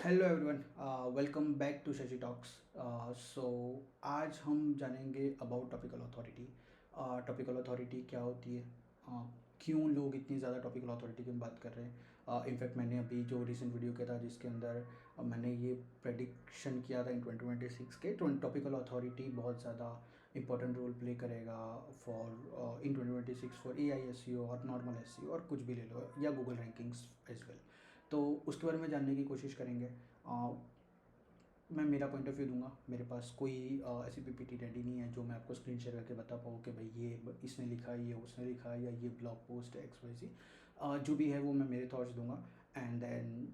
Hello everyone, welcome back to Shashi talks. So आज हम जानेंगे about topical authority. Topical authority क्या होती है, क्यों लोग इतनी ज़्यादा टॉपिकल अथॉरिटी की बात कर रहे हैं। इनफैक्ट मैंने अभी जो रिसेंट वीडियो किया था जिसके अंदर मैंने ये प्रेडिक्शन किया था इन 2026 के टॉपिकल अथॉरिटी बहुत ज़्यादा इंपॉर्टेंट रोल प्ले करेगा for in 2026 for AI SEO और नॉर्मल SEO और कुछ भी ले लो या गूगल रैंकिंग्स एज वेल। तो उसके बारे में जानने की कोशिश करेंगे। मैं मेरा पॉइंट ऑफ व्यू दूंगा। मेरे पास कोई ऐसी पीपीटी रेडी नहीं है जो मैं आपको स्क्रीन शेयर करके बता पाऊँ कि भाई ये इसने लिखा है, ये उसने लिखा है, या ये ब्लॉग पोस्ट है एक्स वाई जी। जो भी है वो मैं मेरे थॉट्स दूंगा and then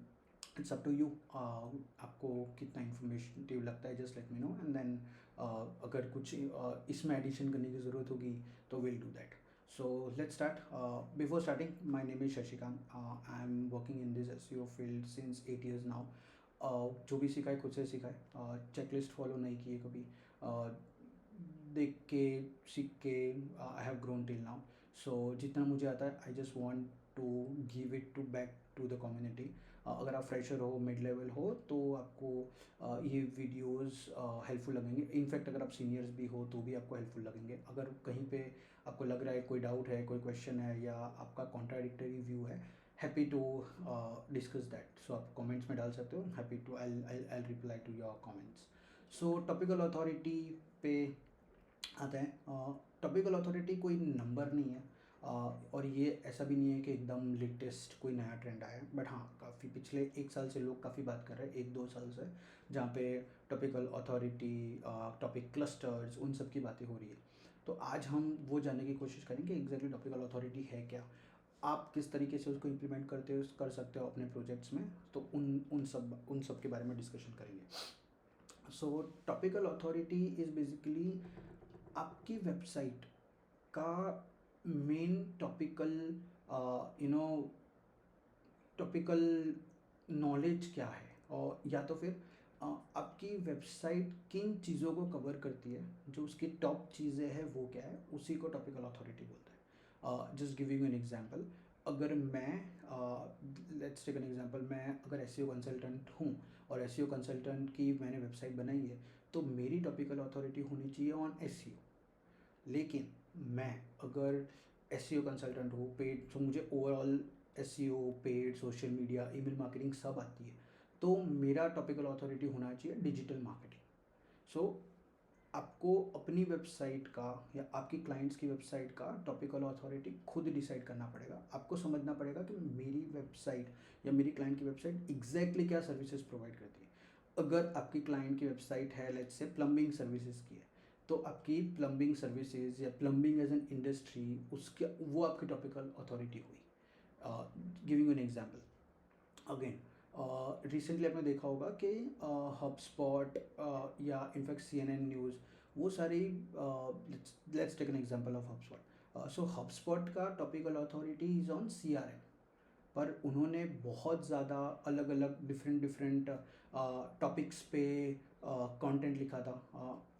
it's up to you. आपको कितना इन्फॉर्मेटिव लगता है just let me know and then अगर कुछ इसमें एडिशन करने की ज़रूरत होगी तो will do that. So let's start. Before starting, my name is Shashikant. I'm working in this SEO field since 8 years now. जो भी सीखा है खुद से सीखा है, चेकलिस्ट फॉलो नहीं किए कभी। देख के सीख के I have grown till now. So जितना मुझे आता है I just want to give it to back to the community. अगर आप फ्रेशर हो, मिड लेवल हो, तो आपको ये वीडियोस हेल्पफुल लगेंगे। इनफैक्ट अगर आप सीनियर्स भी हो तो भी आपको हेल्पफुल लगेंगे। अगर कहीं पे आपको लग रहा है कोई डाउट है, कोई क्वेश्चन है, या आपका कॉन्ट्राडिक्टरी व्यू है, happy to discuss that. So आप कमेंट्स में डाल सकते हो। Happy to I reply to your comments. So topical authority पे आते हैं। टॉपिकल अथॉरिटी कोई नंबर नहीं है, और ये ऐसा भी नहीं है कि एकदम लेटेस्ट कोई नया ट्रेंड आया है। बट हाँ, काफ़ी पिछले 1 साल से लोग काफ़ी बात कर रहे हैं, 1-2 साल से, जहाँ पे टॉपिकल अथॉरिटी, टॉपिक क्लस्टर्स, उन सब की बातें हो रही है। तो आज हम वो जानने की कोशिश करेंगे एग्जैक्टली टॉपिकल अथॉरिटी है क्या, आप किस तरीके से उसको इम्प्लीमेंट कर सकते हो अपने प्रोजेक्ट्स में। तो उन सब के बारे में डिस्कशन करेंगे। सो टॉपिकल अथॉरिटी इज़ बेसिकली आपकी वेबसाइट का मेन टॉपिकल टॉपिकल नॉलेज क्या है, और या तो फिर आपकी वेबसाइट किन चीज़ों को कवर करती है, जो उसकी टॉप चीज़ें हैं वो क्या है, उसी को टॉपिकल अथॉरिटी बोलते हैं। जस्ट गिविंग एन एग्जांपल, अगर मैं लेट्स टेक एन एग्जांपल, मैं अगर एसईओ कंसल्टेंट हूँ और एसईओ कंसल्टेंट की मैंने वेबसाइट बनाई है, तो मेरी टॉपिकल अथॉरिटी होनी चाहिए ऑन एसईओ। लेकिन मैं अगर एसईओ कंसल्टेंट हूँ पेड, तो मुझे overall SEO, paid, social media, email marketing सब आती है, तो मेरा टॉपिकल अथॉरिटी होना चाहिए डिजिटल मार्केटिंग। सो आपको अपनी वेबसाइट का या आपकी क्लाइंट्स की वेबसाइट का टॉपिकल अथॉरिटी खुद डिसाइड करना पड़ेगा। आपको समझना पड़ेगा कि मेरी वेबसाइट या मेरी क्लाइंट की वेबसाइट एग्जैक्टली क्या सर्विसेज प्रोवाइड करती है। अगर आपकी क्लाइंट की वेबसाइट है, लेट्स से प्लम्बिंग सर्विसेज की है, तो आपकी प्लम्बिंग सर्विसेज या प्लम्बिंग एज एन इंडस्ट्री, उसके वो आपकी टॉपिकल अथॉरिटी हुई। Giving an example again, recently आपने देखा होगा कि हबस्पॉट या इनफैक्ट CNN न्यूज़, वो सारी, let's take an example of HubSpot. So HubSpot का topical authority is on CRM, पर उन्होंने बहुत ज़्यादा अलग अलग डिफरेंट डिफरेंट टॉपिक्स पे कंटेंट लिखा था।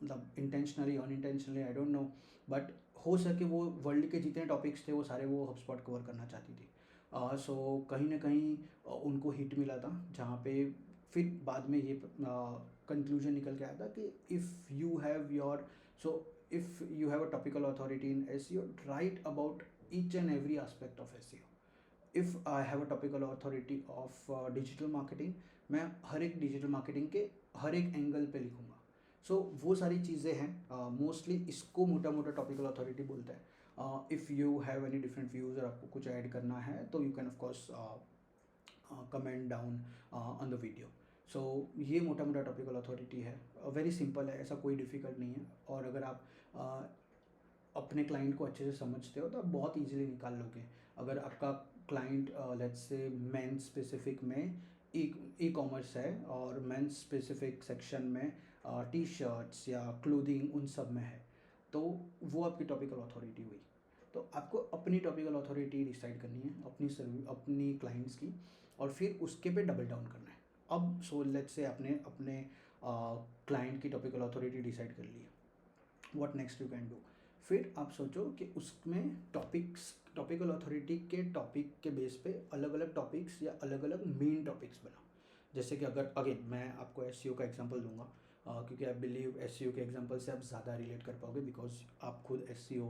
मतलब intentionally unintentionally I don't know, but हो सके वो वर्ल्ड के जितने टॉपिक्स थे वो सारे वो हबस्पॉट कवर करना चाहती थी। सो कहीं ना कहीं उनको हिट मिला था, जहाँ पे फिर बाद में ये कंक्लूजन निकल के आया था कि if you have your, so if you have a topical authority in SEO, right about each and every aspect of SEO। If I have a topical authority of digital marketing, मैं हर एक digital marketing के हर एक angle पे लिखूँगा। सो वो सारी चीज़ें हैं, मोस्टली इसको मोटा मोटा टॉपिकल अथॉरिटी बोलते हैं। If you have any different views और आपको कुछ ऐड करना है तो you can of course comment down on the video. So ये मोटा मोटा टॉपिकल अथॉरिटी है, वेरी सिंपल है, ऐसा कोई डिफ़िकल्ट नहीं है। और अगर आप अपने क्लाइंट को अच्छे से समझते हो तो आप बहुत इजीली निकाल लोगे। अगर आपका client let's say men's specific में ई कॉमर्स है और मेंस स्पेसिफिक सेक्शन में टी शर्ट्स या क्लोथिंग उन सब में है, तो वो आपकी टॉपिकल अथॉरिटी हुई। तो आपको अपनी टॉपिकल अथॉरिटी डिसाइड करनी है अपनी क्लाइंट्स की, और फिर उसके पे डबल डाउन करना है। अब सो लेट्स से आपने अपने क्लाइंट की टॉपिकल अथॉरिटी डिसाइड कर ली है, what next you can do. फिर आप सोचो कि उसमें टॉपिकल अथॉरिटी के टॉपिक के बेस पे अलग अलग टॉपिक्स या अलग अलग मेन टॉपिक्स बनाओ। जैसे कि अगर अगेन मैं आपको एसईओ का एग्जांपल दूंगा, क्योंकि आई बिलीव एसईओ के एग्जांपल से आप ज़्यादा रिलेट कर पाओगे, बिकॉज आप खुद एसईओ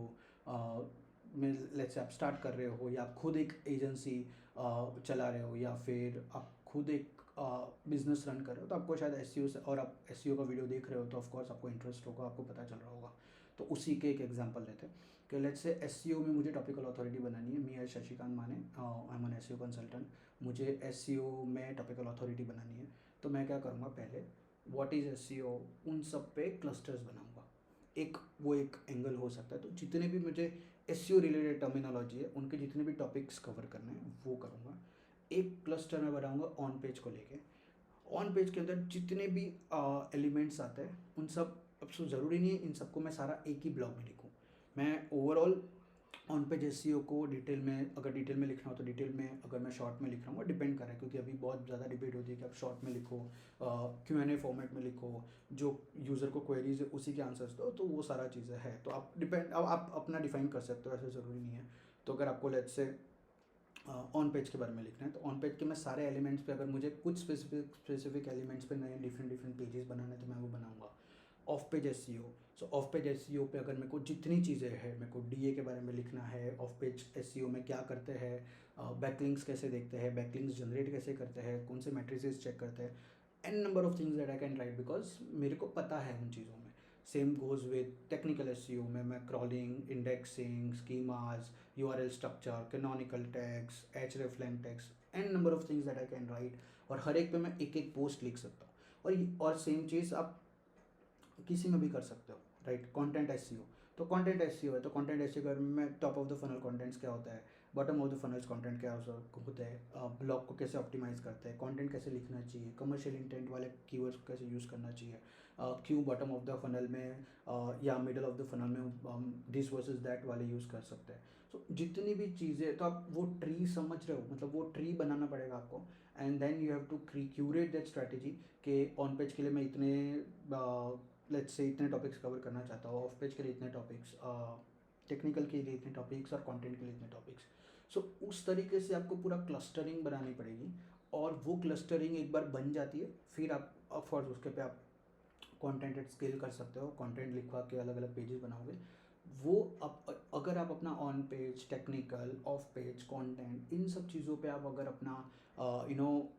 में लेट्स से आप स्टार्ट कर रहे हो, या आप खुद एक एजेंसी चला रहे हो, या फिर आप खुद एक बिजनेस रन कर रहे हो, तो आपको शायद एसईओ से, और आप एसईओ का वीडियो देख रहे हो तो ऑफकोर्स आपको इंटरेस्ट होगा, आपको पता चल रहा होगा। तो उसी के एक एग्जांपल लेते हैं कि लेट्स से एसईओ में मुझे टॉपिकल अथॉरिटी बनानी है। मी as Shashikant Mane, I am an SEO consultant. मुझे एसईओ में टॉपिकल अथॉरिटी बनानी है, तो मैं क्या करूँगा, पहले व्हाट इज़ एसईओ, उन सब पे क्लस्टर्स बनाऊँगा। एक एंगल हो सकता है। तो जितने भी मुझे एसईओ रिलेटेड टर्मिनोलॉजी है, उनके जितने भी टॉपिक्स कवर करने हैं वो करूँगा। एक क्लस्टर में बनाऊँगा ऑन पेज को लेके। ऑन पेज के अंदर जितने भी एलिमेंट्स आते हैं उन सब, अब सो ज़रूरी नहीं है इन सबको मैं सारा एक ही ब्लॉग में लिखूँ। मैं ओवरऑल ऑन पेज एसईओ को डिटेल में, अगर डिटेल में लिखना हो तो डिटेल में, अगर मैं शॉर्ट में लिख रहा हूँ, डिपेंड कर रहा है, क्योंकि अभी बहुत ज़्यादा डिबेट होती है कि आप शॉर्ट में लिखो, Q&A फॉर्मेट में लिखो, जो यूज़र को क्वेरीज है उसी के आंसर्स दो, तो वो सारा चीज़ें है। तो आप डिपेंड, अब आप अपना डिफाइन कर सकते हो, ऐसे ज़रूरी नहीं है। तो अगर आपको लेट्स से ऑन पेज के बारे में लिखना है, तो ऑन पेज के मैं सारे एलिमेंट्स पे, अगर मुझे कुछ स्पेसिफिक एलिमेंट्स पे नए डिफरेंट पेजेस बनाने हैं तो मैं वो बनाऊंगा। Of page SEO, so of page SEO पे अगर मेरे को जितनी चीज़ें हैं, मेरे को डीए के बारे में लिखना है, ऑफ पेज एसईओ में क्या करते हैं, बैकलिंक्स कैसे देखते हैं, बैकलिंक्स जनरेट कैसे करते हैं, कौन से मैट्रिसेस चेक करते हैं, N number of things that I can write, because मेरे को पता है उन चीज़ों में। Same goes with technical SEO में मैं crawling, indexing, schemas, URL structure, canonical tags, hreflang tags, N number of things that I can write, और हर एक पे मैं एक एक पोस्ट लिख सकता हूँ। और सेम चीज़ आप किसी में भी कर सकते हो, राइट। कंटेंट एसईओ, तो कंटेंट एसईओ है, तो कंटेंट एसईओ में top of the funnel contents क्या होता है, bottom of the funnels content क्या होता है, ब्लॉग को कैसे ऑप्टिमाइज करते हैं, कंटेंट कैसे लिखना चाहिए, कमर्शियल इंटेंट वाले कीवर्ड्स को कैसे यूज़ करना चाहिए, क्यों बॉटम ऑफ द फनल में या मिडल ऑफ द फनल में दिस वर्सेस दैट वाले यूज़ कर सकते हैं। सो जितनी भी चीज़ें, तो आप वो ट्री समझ रहे हो, मतलब वो ट्री बनाना पड़ेगा आपको, and then you have to curate that strategy कि ऑन पेज के लिए मैं इतने लेट्स से इतने टॉपिक्स कवर करना चाहता हूँ, ऑफ पेज के लिए इतने टॉपिक्स, टेक्निकल के लिए इतने टॉपिक्स, और कंटेंट के लिए इतने टॉपिक्स। सो उस तरीके से आपको पूरा क्लस्टरिंग बनानी पड़ेगी, और वो क्लस्टरिंग एक बार बन जाती है, फिर आप ऑफकोर्स उसके पे आप कंटेंट एट स्केल कर सकते हो, कंटेंट लिखवा के अलग अलग पेजेस बनाओगे। वो अगर आप अपना on page, technical, off page, content, इन सब चीज़ों पे आप अगर अपना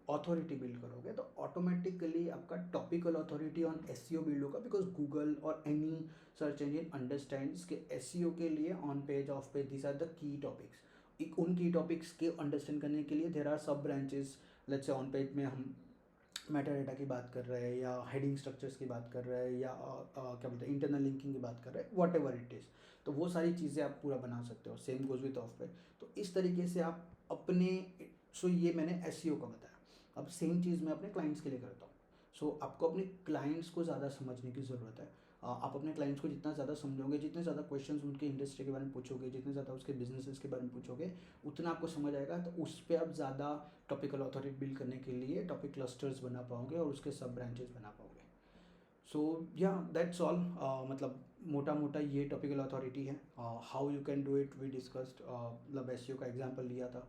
अथॉरिटी बिल्ड करोगे, तो ऑटोमेटिकली आपका topical authority on SEO build होगा, बिकॉज गूगल और एनी सर्च इंजन अंडरस्टैंड्स कि एसईओ के लिए on page, off page, this are the key topics. उन की टॉपिक्स के अंडरस्टैंड करने के लिए देर आर सब branches. Let's say on page में हम मेटा डेटा की बात कर रहे हैं, या हेडिंग स्ट्रक्चर्स की बात कर रहे हैं, या क्या बोलते हैं, इंटरनल लिंकिंग की बात कर रहे हैं, वॉट एवर इट इज़। तो वो सारी चीज़ें आप पूरा बना सकते हो। सेम गोज विथ ऑफ पे। तो इस तरीके से आप अपने, सो ये मैंने एसईओ का बताया। अब सेम चीज़ मैं अपने क्लाइंट्स के लिए करता हूँ। सो आपको अपने क्लाइंट्स को ज़्यादा समझने की ज़रूरत है। आप अपने क्लाइंट्स को जितना ज़्यादा समझोगे, जितने ज़्यादा क्वेश्चंस उनके इंडस्ट्री के बारे में पूछोगे, जितने ज़्यादा उसके बिजनेसेस के बारे में पूछोगे, उतना आपको समझ आएगा। तो उस पर आप ज़्यादा टॉपिकल अथॉरिटी बिल्ड करने के लिए टॉपिक क्लस्टर्स बना पाओगे, और उसके सब ब्रांचेस बना पाओगे। सो या दैट्स ऑल। मतलब मोटा मोटा ये टॉपिकल अथॉरिटी है। How you can do it we discussed, मतलब एसईओ का एग्जांपल लिया था।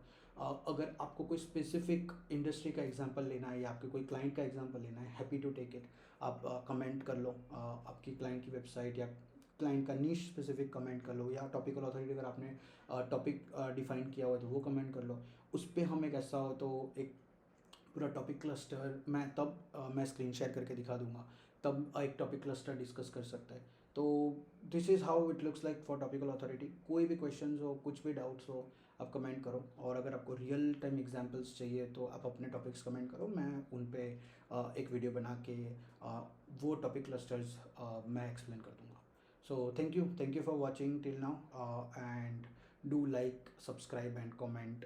अगर आपको कोई स्पेसिफिक इंडस्ट्री का एग्जांपल लेना है, या आपके कोई क्लाइंट का एग्जांपल लेना है, हैप्पी टू टेक इट। आप कमेंट कर लो, आपकी क्लाइंट की वेबसाइट या क्लाइंट का नीश स्पेसिफिक कमेंट कर लो, या टॉपिकल अथॉरिटी अगर आपने टॉपिक डिफाइन किया हुआ है तो वो कमेंट कर लो। उस पर हम एक ऐसा हो तो एक पूरा टॉपिक क्लस्टर मैं तब मैं स्क्रीन शेयर करके दिखा दूंगा, तब एक टॉपिक क्लस्टर डिस्कस कर सकता है। तो this is how it looks like for topical authority. कोई भी क्वेश्चंस हो, कुछ भी डाउट्स हो, आप कमेंट करो, और अगर आपको रियल टाइम एग्जांपल्स चाहिए तो आप अपने टॉपिक्स कमेंट करो, मैं उन पे एक वीडियो बना के वो टॉपिक क्लस्टर्स मैं एक्सप्लेन कर दूंगा। So thank you for watching till now, and do like, subscribe and comment.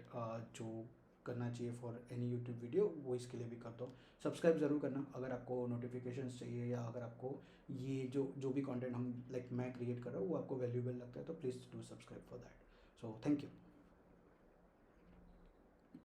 जो करना चाहिए फॉर एनी यूट्यूब वीडियो वो इसके लिए भी कर दो। सब्सक्राइब ज़रूर करना अगर आपको नोटिफिकेशंस चाहिए, या अगर आपको ये जो भी कंटेंट हम मैं क्रिएट कर रहा हूँ वो आपको वैल्यूबल लगता है, तो please do subscribe for that. So thank you.